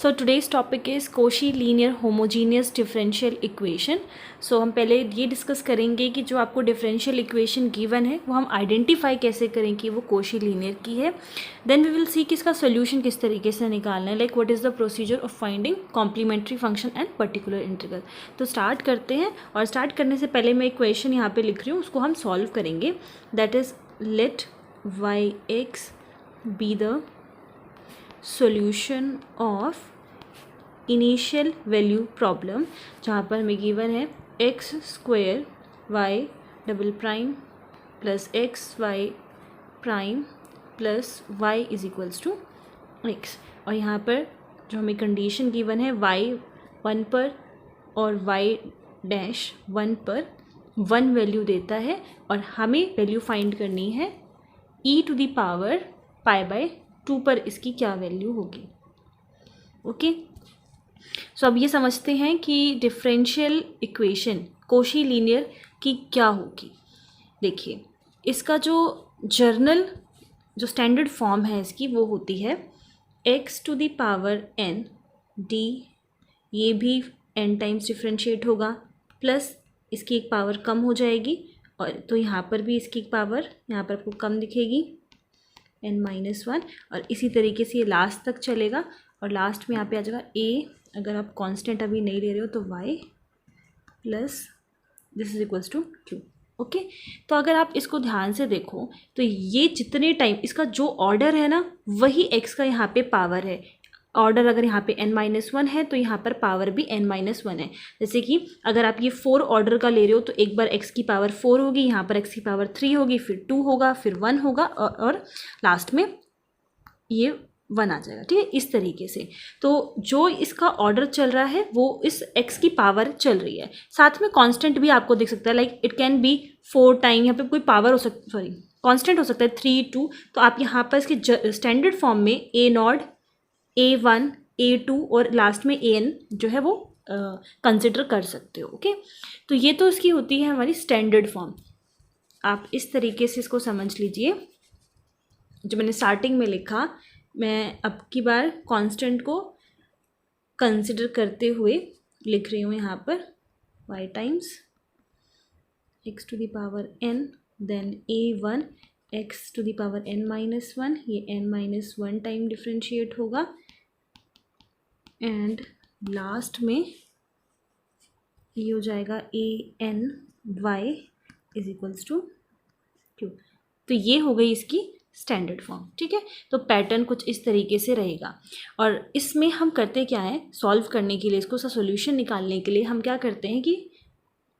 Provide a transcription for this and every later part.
So today's topic is Cauchy linear homogeneous differential equation. So हम पहले ये discuss करेंगे कि जो आपको डिफरेंशियल इक्वेशन गिवन है वो हम आइडेंटिफाई कैसे करें कि वो Cauchy linear की है. देन वी विल सी कि इसका सोल्यूशन किस तरीके से निकालना है, like what is the procedure of finding complementary function and particular integral. तो स्टार्ट करते हैं, और स्टार्ट करने से पहले मैं इक्वेशन यहाँ पे लिख रही हूँ, उसको हम सॉल्व करेंगे. That is let y x be the solution of initial value problem, जहाँ पर हमें गिवन है x square y double prime plus x y prime plus y is equals to x. और यहाँ पर जो हमें कंडीशन गिवन है वाई 1 पर और वाई डैश 1 पर 1 वैल्यू देता है, और हमें वैल्यू फाइंड करनी है e to the power pi by 2 पर इसकी क्या वैल्यू होगी. ओके, सो अब ये समझते हैं कि डिफरेंशियल इक्वेशन Cauchy लीनियर की क्या होगी. देखिए, इसका जो जर्नल जो स्टैंडर्ड फॉर्म है इसकी वो होती है x to the power n d, ये भी n टाइम्स डिफ्रेंशिएट होगा, प्लस इसकी एक पावर कम हो जाएगी, और तो यहाँ पर भी इसकी एक पावर यहाँ पर आपको कम दिखेगी n-1, और इसी तरीके से ये लास्ट तक चलेगा, और लास्ट में यहाँ पे आ जाएगा a, अगर आप कांस्टेंट अभी नहीं ले रहे हो तो y plus this is equals to q. Okay, तो अगर आप इसको ध्यान से देखो तो ये जितने टाइम इसका जो ऑर्डर है ना वही x का यहाँ पे पावर है. ऑर्डर अगर यहाँ पे n-1 है तो यहाँ पर पावर भी n-1 है. जैसे कि अगर आप ये 4 ऑर्डर का ले रहे हो तो एक बार x की पावर 4 होगी, यहाँ पर x की पावर 3 होगी, फिर 2 होगा, फिर 1 होगा, और लास्ट में ये 1 आ जाएगा. ठीक है, इस तरीके से. तो जो इसका ऑर्डर चल रहा है वो इस x की पावर चल रही है. साथ में कांस्टेंट भी आपको दिख सकता है, like it can be 4 time, यहाँ पे कोई पावर हो सकती, सॉरी कांस्टेंट हो सकता है 3, 2. तो आप यहाँ पर इसके स्टैंडर्ड फॉर्म में a0, a1, a2 और लास्ट में an जो है वो कंसिडर कर सकते हो. ओके, तो ये तो इसकी होती है हमारी स्टैंडर्ड फॉर्म. आप इस तरीके से इसको समझ लीजिए. जो मैंने स्टार्टिंग में लिखा, मैं अब की बार कांस्टेंट को कंसिडर करते हुए लिख रही हूँ यहाँ पर y times x to the power n, then a1 x to the power n-1, ये n-1 टाइम डिफ्रेंशिएट होगा, एंड लास्ट में ये हो जाएगा a n y is equals to q. तो ये हो गई इसकी स्टैंडर्ड फॉर्म. ठीक है, तो पैटर्न कुछ इस तरीके से रहेगा. और इसमें हम करते क्या है, सॉल्व करने के लिए, इसको सा सोल्यूशन निकालने के लिए हम क्या करते हैं कि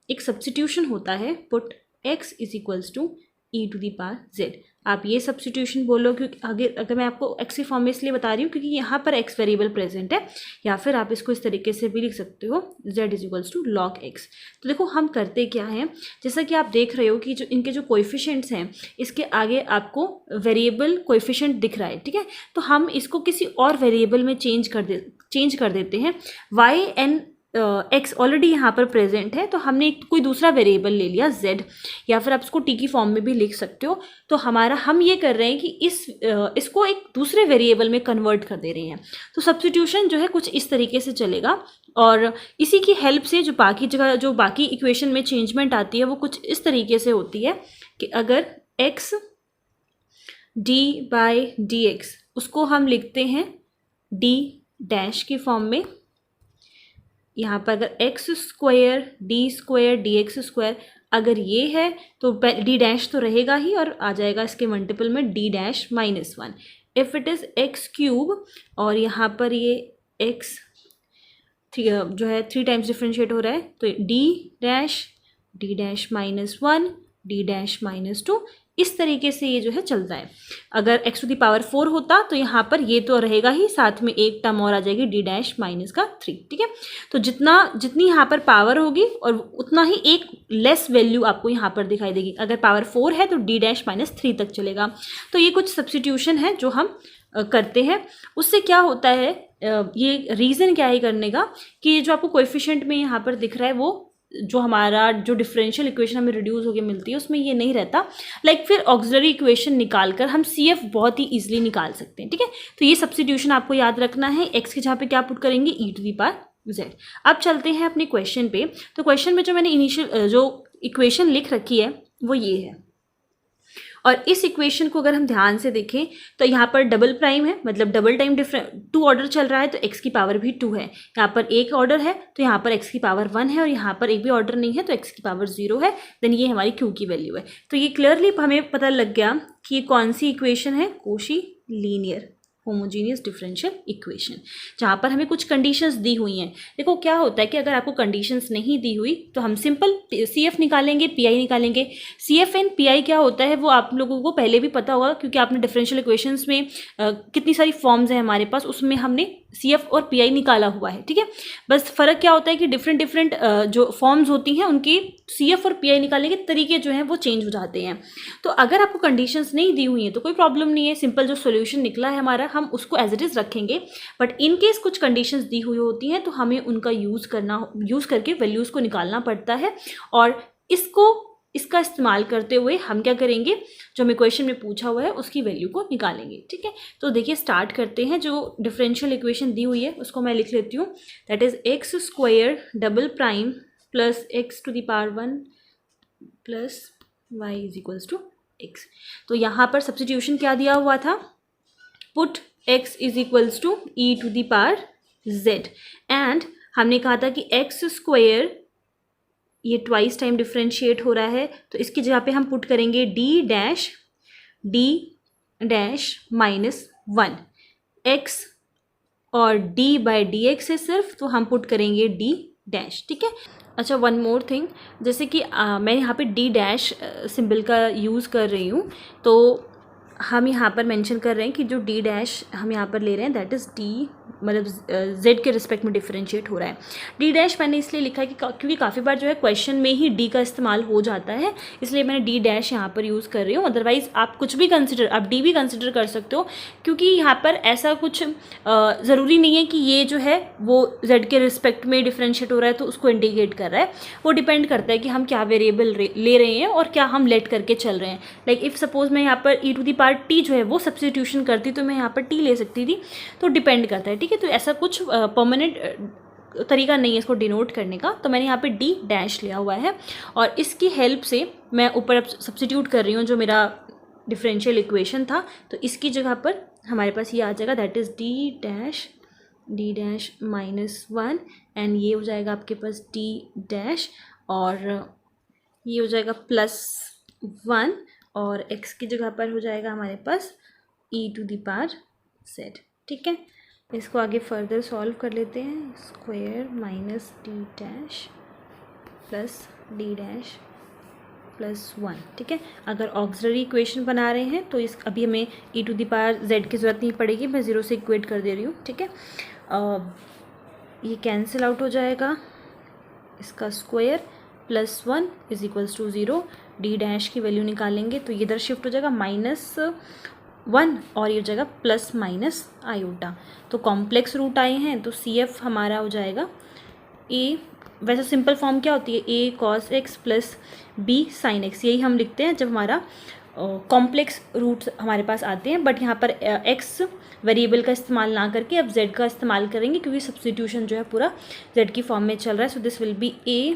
एक सब्स्टिट्यूशन होता है, put x is equals to e to the power z. आप ये सब्स्टिट्यूशन बोलो क्योंकि अगर मैं आपको x की फॉर्म में इसलिए बता रही हूँ क्योंकि यहाँ पर x वेरिएबल प्रेजेंट है, या फिर आप इसको इस तरीके से भी लिख सकते हो z is equals to log x. तो देखो हम करते क्या हैं, जैसा कि आप देख रहे हो कि जो इनके जो कोएफिशिएंट्स हैं इसके आगे आपको वेरिएबल कोएफिशिएंट दिख रहा है. ठीक है, तो हम इसको किसी और वेरिएबल में चेंज कर देते हैं. y n x ऑलरेडी यहाँ पर प्रेजेंट है, तो हमने कोई दूसरा वेरिएबल ले लिया z, या फिर आप इसको t की फॉर्म में भी लिख सकते हो. तो हम ये कर रहे हैं कि इसको एक दूसरे वेरिएबल में कन्वर्ट कर दे रहे हैं. तो सब्स्टिट्यूशन जो है कुछ इस तरीके से चलेगा, और इसी की हेल्प से जो बाकी जगह जो बाकी इक्वेशन में चेंजमेंट आती है वो कुछ इस तरीके से होती है कि अगर x d by D x, उसको हम लिखते हैं d डैश की फॉर्म में. यहाँ पर अगर x square D square D x square अगर ये है तो डी डैश तो रहेगा ही, और आ जाएगा इसके मल्टीपल में D dash -1. If it is x cube, और यहाँ पर ये एक्स जो है 3 टाइम्स डिफ्रेंशिएट हो रहा है, तो डी डैश -1 डी डैश -2, इस तरीके से ये जो है चलता है. अगर x टू दी पावर 4 होता तो यहाँ पर ये तो रहेगा ही, साथ में एक टर्म और आ जाएगी d डैश -3. ठीक है, तो जितनी यहाँ पर पावर होगी और उतना ही एक लेस वैल्यू आपको यहाँ पर दिखाई देगी. अगर पावर 4 है तो d डैश -3 तक चलेगा. तो ये कुछ सब्स्टिट्यूशन है जो हम करते हैं. उससे क्या होता है, ये रीज़न क्या है करने का कि जो आपको कोएफिशिएंट में यहाँ पर दिख रहा है वो जो हमारा जो डिफरेंशियल इक्वेशन हमें रिड्यूस होकर मिलती है उसमें ये नहीं रहता। लाइक फिर ऑक्सिलरी इक्वेशन निकाल कर हम CF बहुत ही ईजिली निकाल सकते हैं, ठीक है। तो ये सब्स्टिट्यूशन आपको याद रखना है, एक्स के जहाँ पे क्या पुट करेंगे, e⁻z। अब चलते हैं अपने क्वेश्चन पे। तो क्वेश्चन में जो मैंने इनिशियल जो इक्वेशन लिख रखी है वो ये है, और इस इक्वेशन को अगर हम ध्यान से देखें तो यहाँ पर डबल प्राइम है, मतलब डबल टाइम टू ऑर्डर चल रहा है, तो x की पावर भी 2 है। यहाँ पर एक ऑर्डर है तो यहाँ पर x की पावर 1 है, और यहाँ पर एक भी ऑर्डर नहीं है तो x की पावर 0 है। देन ये हमारी q की वैल्यू है। तो ये क्लियरली हमें पता लग गया कि ये कौन सी इक्वेशन है, Cauchy linear homogeneous differential equation, जहाँ पर हमें कुछ कंडीशंस दी हुई हैं। देखो क्या होता है कि अगर आपको कंडीशंस नहीं दी हुई तो हम सिंपल CF निकालेंगे, PI निकालेंगे। CF एंड PI क्या होता है वो आप लोगों को पहले भी पता होगा, क्योंकि आपने डिफरेंशियल इक्वेशंस में कितनी सारी फॉर्म्स हैं हमारे पास, उसमें हमने CF और PI निकाला हुआ है, ठीक है। बस फ़र्क क्या होता है कि डिफरेंट जो फॉर्म्स होती हैं उनकी CF और PI निकालने के तरीके जो हैं वो चेंज हो जाते हैं। तो अगर आपको कंडीशंस नहीं दी हुई हैं तो कोई प्रॉब्लम नहीं है, सिंपल जो सोल्यूशन निकला है हमारा हम उसको एज इट इज़ रखेंगे। बट इन केस कुछ कंडीशंस दी हुई होती हैं तो हमें उनका यूज़ करके वैल्यूज़ को निकालना पड़ता है, और इसका इस्तेमाल करते हुए हम क्या करेंगे, जो हमें क्वेश्चन में पूछा हुआ है उसकी वैल्यू को निकालेंगे, ठीक है। तो देखिए स्टार्ट करते हैं। जो डिफरेंशियल इक्वेशन दी हुई है उसको मैं लिख लेती हूँ, that is x² double prime plus x⁻1 plus y is equals to x। तो यहाँ पर सब्स्टिट्यूशन क्या दिया हुआ था, put x is equals to e⁻z, and हमने कहा था कि x² ये ट्वाइस टाइम डिफ्रेंशिएट हो रहा है, तो इसकी जगह पे हम पुट करेंगे d डैश -1। x और d/dx है सिर्फ, तो हम पुट करेंगे d डैश, ठीक है। अच्छा, वन मोर थिंग, जैसे कि मैं यहाँ पे d डैश सिंबल का यूज़ कर रही हूँ, तो हम यहाँ पर मेंशन कर रहे हैं कि जो d डैश हम यहाँ पर ले रहे हैं दैट इज़ d, मतलब z के रिस्पेक्ट में डिफरेंशिएट हो रहा है। d डैश मैंने इसलिए लिखा है कि क्योंकि काफ़ी बार जो है क्वेश्चन में ही d का इस्तेमाल हो जाता है, इसलिए मैंने d डैश यहाँ पर यूज़ कर रही हूँ। अदरवाइज़ आप कुछ भी आप d भी कंसिडर कर सकते हो, क्योंकि यहाँ पर ऐसा कुछ ज़रूरी नहीं है कि ये जो है वो z के रिस्पेक्ट में डिफरेंशिएट हो रहा है तो उसको इंडिकेट कर रहा है। वो डिपेंड करता है कि हम क्या वेरिएबल ले रहे हैं और क्या हम लेट करके चल रहे हैं। लाइक इफ़ सपोज़ मैं यहाँ पर e⁻t जो है वो सब्स्टिट्यूशन करती तो मैं यहाँ पर t ले सकती थी, तो डिपेंड करता है, ठीक है। तो ऐसा कुछ परमानेंट तरीका नहीं है इसको डिनोट करने का। तो मैंने यहाँ पे d डैश लिया हुआ है, और इसकी हेल्प से मैं ऊपर अब सब्स्टिट्यूट कर रही हूँ जो मेरा डिफरेंशियल इक्वेशन था, तो इसकी जगह पर हमारे पास ये आ जाएगा, that is d dash -1, and ये हो जाएगा आपके पास d डैश, और ये हो जाएगा +1, और x की जगह पर हो जाएगा हमारे पास e⁻z, ठीक है। इसको आगे फर्दर सॉल्व कर लेते हैं। Square minus d dash plus d dash +1, ठीक है। अगर ऑक्सिलरी इक्वेशन बना रहे हैं तो अभी हमें e⁻z की ज़रूरत नहीं पड़ेगी, मैं 0 से इक्वेट कर दे रही हूँ, ठीक है। ये कैंसिल आउट हो जाएगा, इसका square +1 is equals to 0। d dash की वैल्यू निकालेंगे तो ये इधर शिफ्ट हो जाएगा -1, और ये हो जाएगा प्लस माइनस आयोटा। तो कॉम्प्लेक्स रूट आए हैं तो CF हमारा हो जाएगा a, वैसे सिंपल फॉर्म क्या होती है, a cos x plus b sin x, यही हम लिखते हैं जब हमारा कॉम्प्लेक्स रूट्स हमारे पास आते हैं। बट यहाँ पर x वेरिएबल का इस्तेमाल ना करके अब z का इस्तेमाल करेंगे, क्योंकि सब्स्टिट्यूशन जो है पूरा z की फॉर्म में चल रहा है। सो this will B a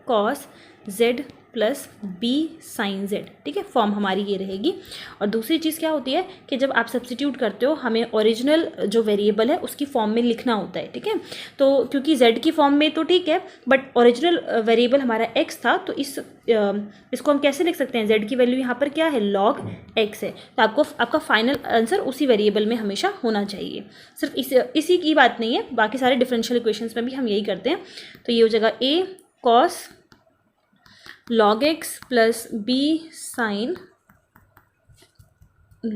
cos z plus b sin z, ठीक है। फॉर्म हमारी ये रहेगी। और दूसरी चीज़ क्या होती है कि जब आप सब्स्टिट्यूट करते हो हमें ओरिजिनल जो वेरिएबल है उसकी फॉर्म में लिखना होता है, ठीक है। तो क्योंकि z की फॉर्म में तो ठीक है, बट ओरिजिनल वेरिएबल हमारा x था, तो इसको हम कैसे लिख सकते हैं, z की वैल्यू यहाँ पर क्या है, log x है। तो आपका फाइनल आंसर उसी वेरिएबल में हमेशा होना चाहिए। सिर्फ इसी की बात नहीं है, बाकी सारे डिफरेंशियल इक्वेशंस में भी हम यही करते हैं। तो ये हो जाएगा a cos log x plus b sin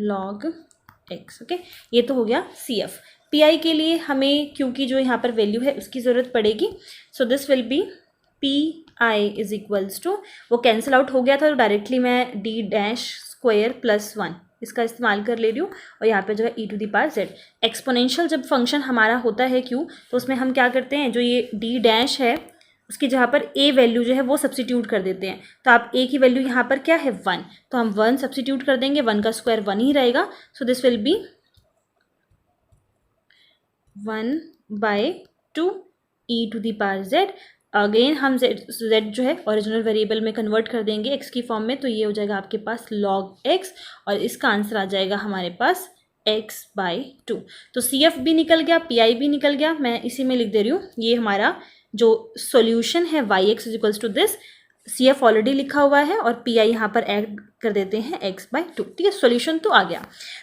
log x, okay. ये तो हो गया CF। PI के लिए हमें क्योंकि जो यहाँ पर वैल्यू है उसकी ज़रूरत पड़ेगी, so this will be PI is equals to, वो कैंसिल आउट हो गया था तो डायरेक्टली मैं d डैश स्क्वायर +1 इसका इस्तेमाल कर ले रही हूँ, और यहाँ पे जो है e⁻z। एक्सपोनेंशियल जब फंक्शन हमारा होता है क्यों, तो उसमें हम क्या करते हैं, जो ये d डैश है उसकी जहाँ पर a वैल्यू जो है वो सब्सिट्यूट कर देते हैं। तो आप a की वैल्यू यहाँ पर क्या है 1, तो हम 1 सब्सिट्यूट कर देंगे, 1 का स्क्वायर 1 ही रहेगा। So this will be 1/2 e to the power z। Again हम z जो है ओरिजिनल वेरिएबल में कन्वर्ट कर देंगे x की फॉर्म में, तो ये हो जाएगा आपके पास log x और इसका आंसर आ जाएगा हमारे पास x/2। तो CF भी निकल गया, PI भी निकल गया, मैं इसी में लिख दे रही हूँ। ये हमारा जो सॉल्यूशन है yx equals to this, CF already लिखा हुआ है और PI यहाँ पर ऐड कर देते हैं x/2। ठीक है, सॉल्यूशन तो आ गया।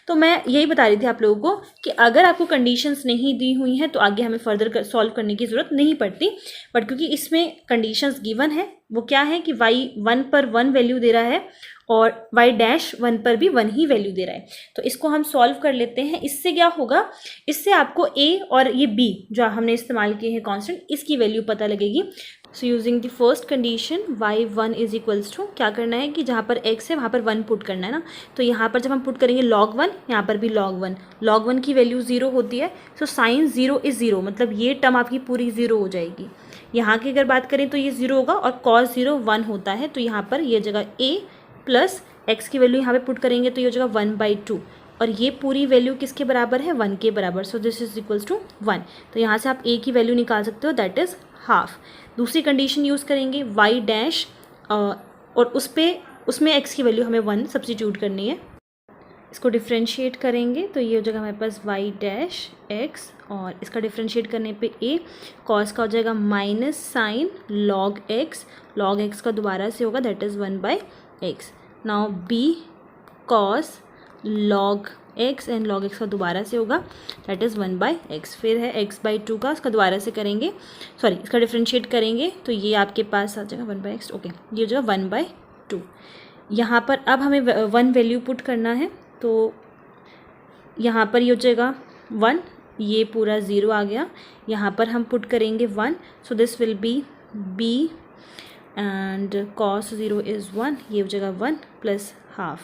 तो मैं यही बता रही थी आप लोगों को कि अगर आपको कंडीशंस नहीं दी हुई हैं तो आगे हमें फर्दर सॉल्व करने की ज़रूरत नहीं पड़ती, बट क्योंकि इसमें कंडीशंस गिवन है, वो क्या है कि y 1 पर 1 वैल्यू दे रहा है और y डैश 1 पर भी 1 ही वैल्यू दे रहा है। तो इसको हम सॉल्व कर लेते हैं। इससे क्या होगा, इससे आपको a और ये b जो हमने इस्तेमाल किए हैं कांस्टेंट, इसकी वैल्यू पता लगेगी। So using the first condition y1 is equals to, क्या करना है कि जहाँ पर x है वहाँ पर 1 पुट करना है ना। तो यहाँ पर जब हम पुट करेंगे log 1, यहाँ पर भी log 1 की वैल्यू 0 होती है। सो साइन 0 इज़ 0, मतलब ये टर्म आपकी पूरी 0 हो जाएगी। यहाँ की अगर बात करें तो ये 0 होगा और cos 0 1 होता है। तो यहाँ पर ये जगह a प्लस x की वैल्यू यहाँ पे पुट करेंगे तो ये हो जाएगा 1/2 और ये पूरी वैल्यू किसके बराबर है, 1 के बराबर। So this is equals to 1। तो यहाँ से आप a की वैल्यू निकाल सकते हो, दैट इज़ हाफ। दूसरी कंडीशन यूज़ करेंगे y डैश और उसमें x की वैल्यू हमें 1 सब्सटीट्यूट करनी है। इसको डिफ्रेंशिएट करेंगे तो ये हो जाएगा हमारे पास y डैश x और इसका डिफ्रेंशिएट करने पे a cos का हो जाएगा माइनस साइन log x का दोबारा से होगा, that is 1/x। Now b cos log x and log x का दोबारा से होगा, दैट इज़ 1/x। फिर है x/2 का, इसका दोबारा से करेंगे, सॉरी इसका डिफ्रेंशिएट करेंगे तो ये आपके पास आ जाएगा 1/x। ओके, ये हो जाएगा 1/2। यहाँ पर अब हमें 1 वैल्यू पुट करना है, तो यहाँ पर ये हो जाएगा 1, ये पूरा 0 आ गया। यहाँ पर हम पुट करेंगे 1, सो this will B b and cos 0 is 1, ये हो जाएगा 1 प्लस हाफ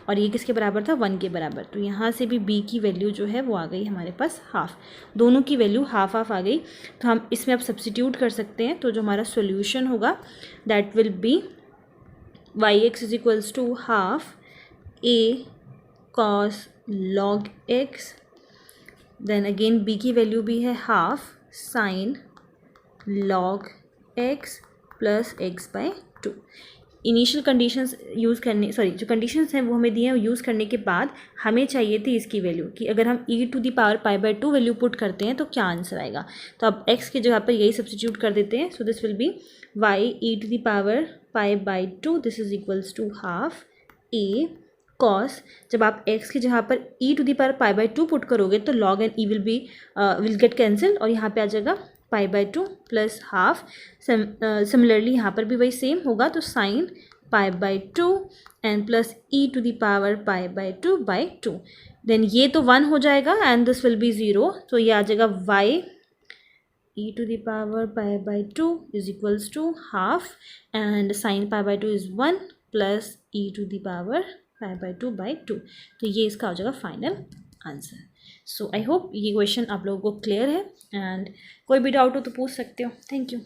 और ये किसके बराबर था, 1 के बराबर। तो यहाँ से भी b की वैल्यू जो है वो आ गई हमारे पास हाफ, दोनों की वैल्यू हाफ आ गई। तो हम इसमें अब सब्सटीट्यूट कर सकते हैं। तो जो हमारा सॉल्यूशन होगा that will be yx is equals to half a cos log x, then again b की वैल्यू भी है half sine log x plus x/2। Initial conditions use करने, सॉरी जो कंडीशंस हैं वो हमें दिए हैं, यूज़ करने के बाद हमें चाहिए थी इसकी वैल्यू कि अगर हम e to the power π/2 value put करते हैं तो क्या आंसर आएगा। तो अब x की जगह पर यही सब्सटीट्यूट कर देते हैं। So this will be y e to the power π/2, this is equals to half a cos, जब आप x की जगह पर e to the power π/2 put करोगे तो log and e will get cancel और यहाँ पे आ जाएगा π/2 प्लस हाफ। सिमिलरली यहाँ पर भी वही सेम होगा, तो sine π/2 and plus e to the power π/2/2, then ये तो 1 हो जाएगा एंड दिस विल बी 0। तो ये आ जाएगा y e to the power π/2 is equals to half and sine π/2 is 1 plus e to the power π/2/2। तो ये इसका हो जाएगा final answer. So I hope ये क्वेश्चन आप लोगों को क्लियर है एंड कोई भी डाउट हो तो पूछ सकते हो। Thank you.